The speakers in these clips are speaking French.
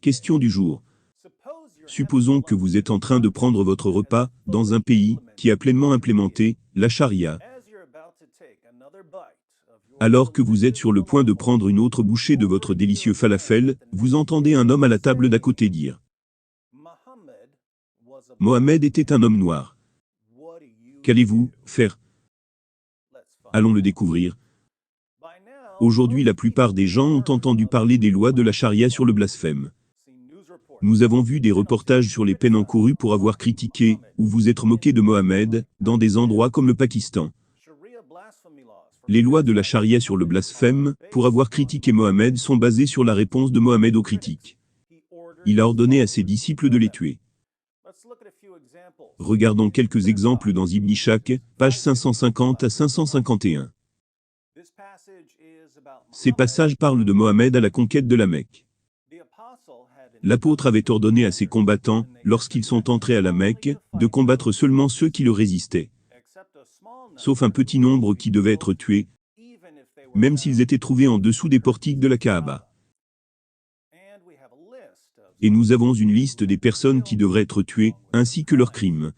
Question du jour. Supposons que vous êtes en train de prendre votre repas dans un pays qui a pleinement implémenté la charia. Alors que vous êtes sur le point de prendre une autre bouchée de votre délicieux falafel, vous entendez un homme à la table d'à côté dire « Mohamed était un homme noir. Qu'allez-vous faire ?» Allons le découvrir. Aujourd'hui, la plupart des gens ont entendu parler des lois de la charia sur le blasphème. Nous avons vu des reportages sur les peines encourues pour avoir critiqué ou vous être moqué de Mohamed dans des endroits comme le Pakistan. Les lois de la charia sur le blasphème, pour avoir critiqué Mohamed, sont basées sur la réponse de Mohamed aux critiques. Il a ordonné à ses disciples de les tuer. Regardons quelques exemples dans Ibn Ishaq, pages 550 à 551. Ces passages parlent de Mohamed à la conquête de la Mecque. L'apôtre avait ordonné à ses combattants, lorsqu'ils sont entrés à la Mecque, de combattre seulement ceux qui le résistaient, sauf un petit nombre qui devaient être tués, même s'ils étaient trouvés en dessous des portiques de la Kaaba. Et nous avons une liste des personnes qui devraient être tuées, ainsi que leurs crimes.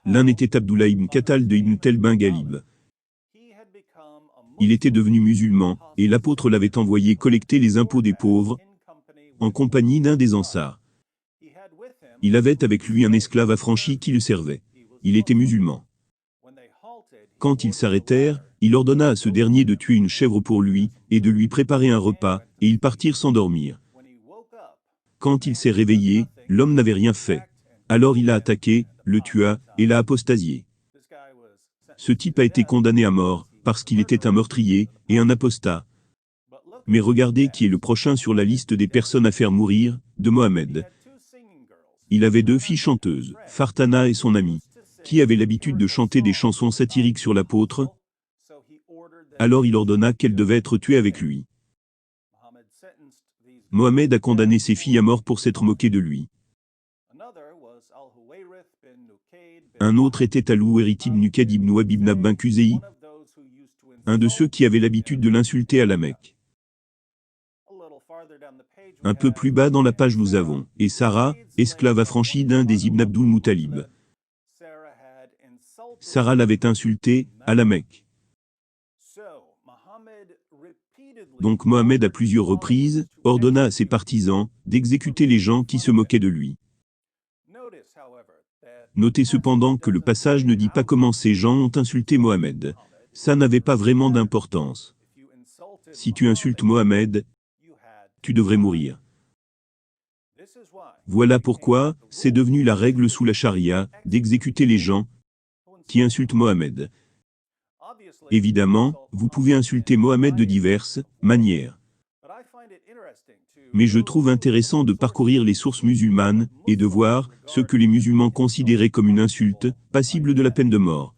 L'un était Abdullah ibn Qatal de Ibn Tel bin Galib. Il était devenu musulman, et l'apôtre l'avait envoyé collecter les impôts des pauvres, en compagnie d'un des Ansars. Il avait avec lui un esclave affranchi qui le servait. Il était musulman. Quand ils s'arrêtèrent, il ordonna à ce dernier de tuer une chèvre pour lui, et de lui préparer un repas, et ils partirent s'endormir. Quand il s'est réveillé, l'homme n'avait rien fait. Alors il l'a attaqué, le tua, et l'a apostasié. Ce type a été condamné à mort, parce qu'il était un meurtrier, et un apostat. Mais regardez qui est le prochain sur la liste des personnes à faire mourir, de Mohamed. Il avait 2 filles chanteuses, Fartana et son amie, qui avaient l'habitude de chanter des chansons satiriques sur l'apôtre. Alors il ordonna qu'elles devaient être tuées avec lui. Mohamed a condamné ses filles à mort pour s'être moqué de lui. Un autre était Al-Huwayrith ibn Nukayd ibn Wahb ibn Abban Kuzei, un de ceux qui avaient l'habitude de l'insulter à la Mecque. Un peu plus bas dans la page nous avons « Et Sarah, esclave affranchie d'un des Ibn Abdul Muttalib. » Sarah l'avait insulté, à la Mecque. Donc Mohamed à plusieurs reprises, ordonna à ses partisans, d'exécuter les gens qui se moquaient de lui. Notez cependant que le passage ne dit pas comment ces gens ont insulté Mohamed. Ça n'avait pas vraiment d'importance. Si tu insultes Mohamed, tu devrais mourir. Voilà pourquoi, c'est devenu la règle sous la charia, d'exécuter les gens qui insultent Mohamed. Évidemment, vous pouvez insulter Mohamed de diverses manières. Mais je trouve intéressant de parcourir les sources musulmanes, et de voir ce que les musulmans considéraient comme une insulte, passible de la peine de mort.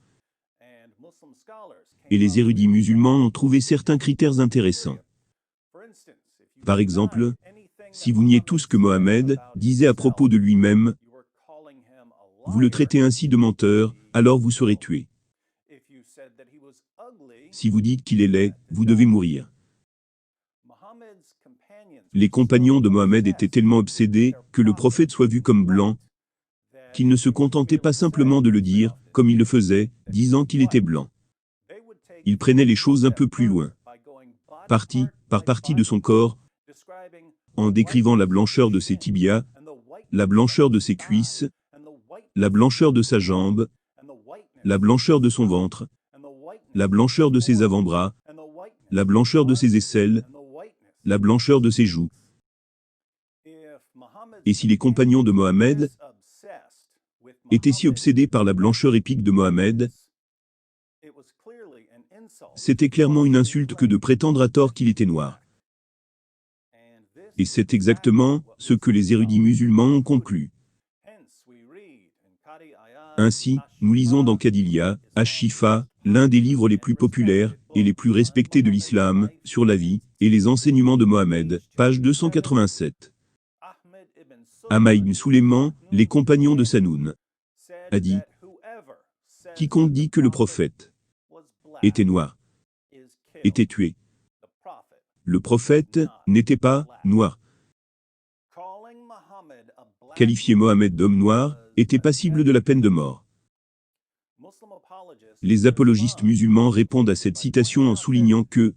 Et les érudits musulmans ont trouvé certains critères intéressants. Par exemple, si vous niez tout ce que Mohamed disait à propos de lui-même, vous le traitez ainsi de menteur, alors vous serez tué. Si vous dites qu'il est laid, vous devez mourir. Les compagnons de Mohamed étaient tellement obsédés que le prophète soit vu comme blanc, qu'ils ne se contentaient pas simplement de le dire, comme il le faisait, disant qu'il était blanc. Ils prenaient les choses un peu plus loin, partie par partie de son corps, en décrivant la blancheur de ses tibias, la blancheur de ses cuisses, la blancheur de sa jambe, la blancheur de son ventre, la blancheur de ses avant-bras, la blancheur de ses aisselles, la blancheur de ses joues. Et si les compagnons de Mohamed étaient si obsédés par la blancheur épique de Mohamed, c'était clairement une insulte que de prétendre à tort qu'il était noir. Et c'est exactement ce que les érudits musulmans ont conclu. Ainsi, nous lisons dans Qadiliya, Ash-Shifa, l'un des livres les plus populaires et les plus respectés de l'islam, sur la vie et les enseignements de Mohamed, page 287. Ahmad ibn Sulayman, les compagnons de Sanoun, a dit « Quiconque dit que le prophète était noir, était tué. » Le prophète n'était pas noir. Qualifier Mohammed d'homme noir était passible de la peine de mort. Les apologistes musulmans répondent à cette citation en soulignant que,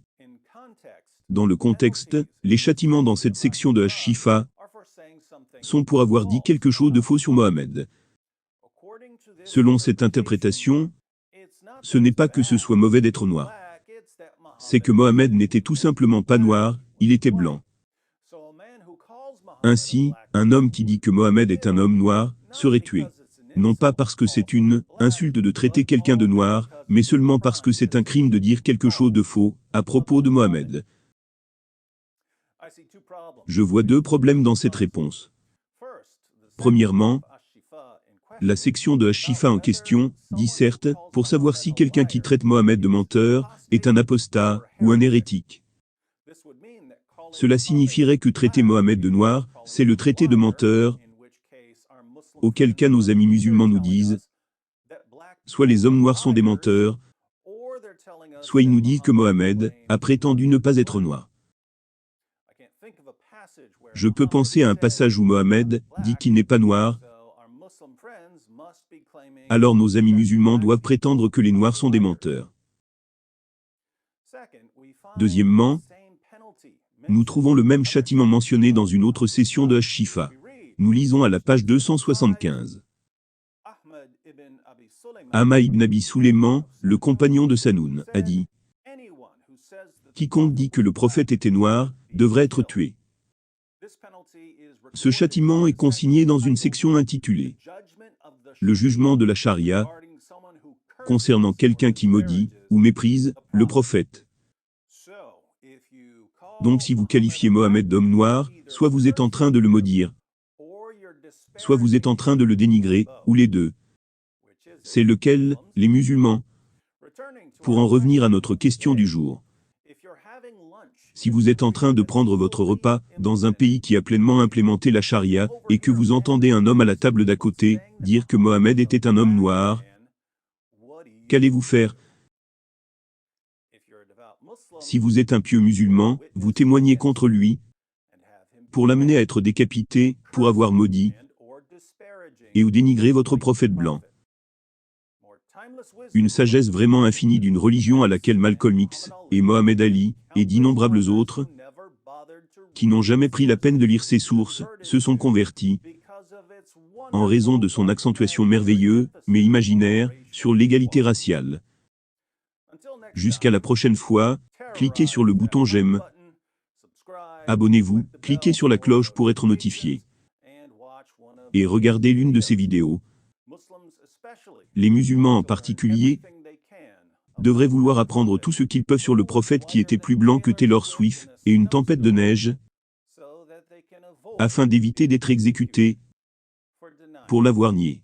dans le contexte, les châtiments dans cette section de Ash-Shifa sont pour avoir dit quelque chose de faux sur Mohammed. Selon cette interprétation, ce n'est pas que ce soit mauvais d'être noir. C'est que Mohammed n'était tout simplement pas noir, il était blanc. Ainsi, un homme qui dit que Mohammed est un homme noir serait tué. Non pas parce que c'est une insulte de traiter quelqu'un de noir, mais seulement parce que c'est un crime de dire quelque chose de faux à propos de Mohammed. Je vois deux problèmes dans cette réponse. Premièrement, la section de Ash-Shifa en question dit certes, pour savoir si quelqu'un qui traite Mohammed de menteur est un apostat ou un hérétique. Cela signifierait que traiter Mohammed de noir, c'est le traiter de menteur, auquel cas nos amis musulmans nous disent, soit les hommes noirs sont des menteurs, soit ils nous disent que Mohammed a prétendu ne pas être noir. Je peux penser à un passage où Mohammed dit qu'il n'est pas noir, alors nos amis musulmans doivent prétendre que les noirs sont des menteurs. Deuxièmement, nous trouvons le même châtiment mentionné dans une autre session de Ash-Shifa. Nous lisons à la page 275. Ahmad ibn Abi Sulayman, le compagnon de Sanoun, a dit « Quiconque dit que le prophète était noir, devrait être tué. » Ce châtiment est consigné dans une section intitulée « Le jugement de la charia » concernant quelqu'un qui maudit ou méprise le prophète. Donc si vous qualifiez Mohammed d'homme noir, soit vous êtes en train de le maudire, soit vous êtes en train de le dénigrer, ou les deux. C'est lequel, les musulmans? Pour en revenir à notre question du jour. Si vous êtes en train de prendre votre repas, dans un pays qui a pleinement implémenté la charia, et que vous entendez un homme à la table d'à côté, dire que Mohammed était un homme noir, qu'allez-vous faire? Si vous êtes un pieux musulman, vous témoignez contre lui, pour l'amener à être décapité, pour avoir maudit, et ou dénigrer votre prophète blanc. Une sagesse vraiment infinie d'une religion à laquelle Malcolm X, et Mohamed Ali, et d'innombrables autres, qui n'ont jamais pris la peine de lire ces sources, se sont convertis, en raison de son accentuation merveilleuse, mais imaginaire, sur l'égalité raciale. Jusqu'à la prochaine fois, cliquez sur le bouton j'aime, abonnez-vous, cliquez sur la cloche pour être notifié. Et regardez l'une de ces vidéos. Les musulmans en particulier devraient vouloir apprendre tout ce qu'ils peuvent sur le prophète qui était plus blanc que Taylor Swift et une tempête de neige, afin d'éviter d'être exécutés pour l'avoir nié.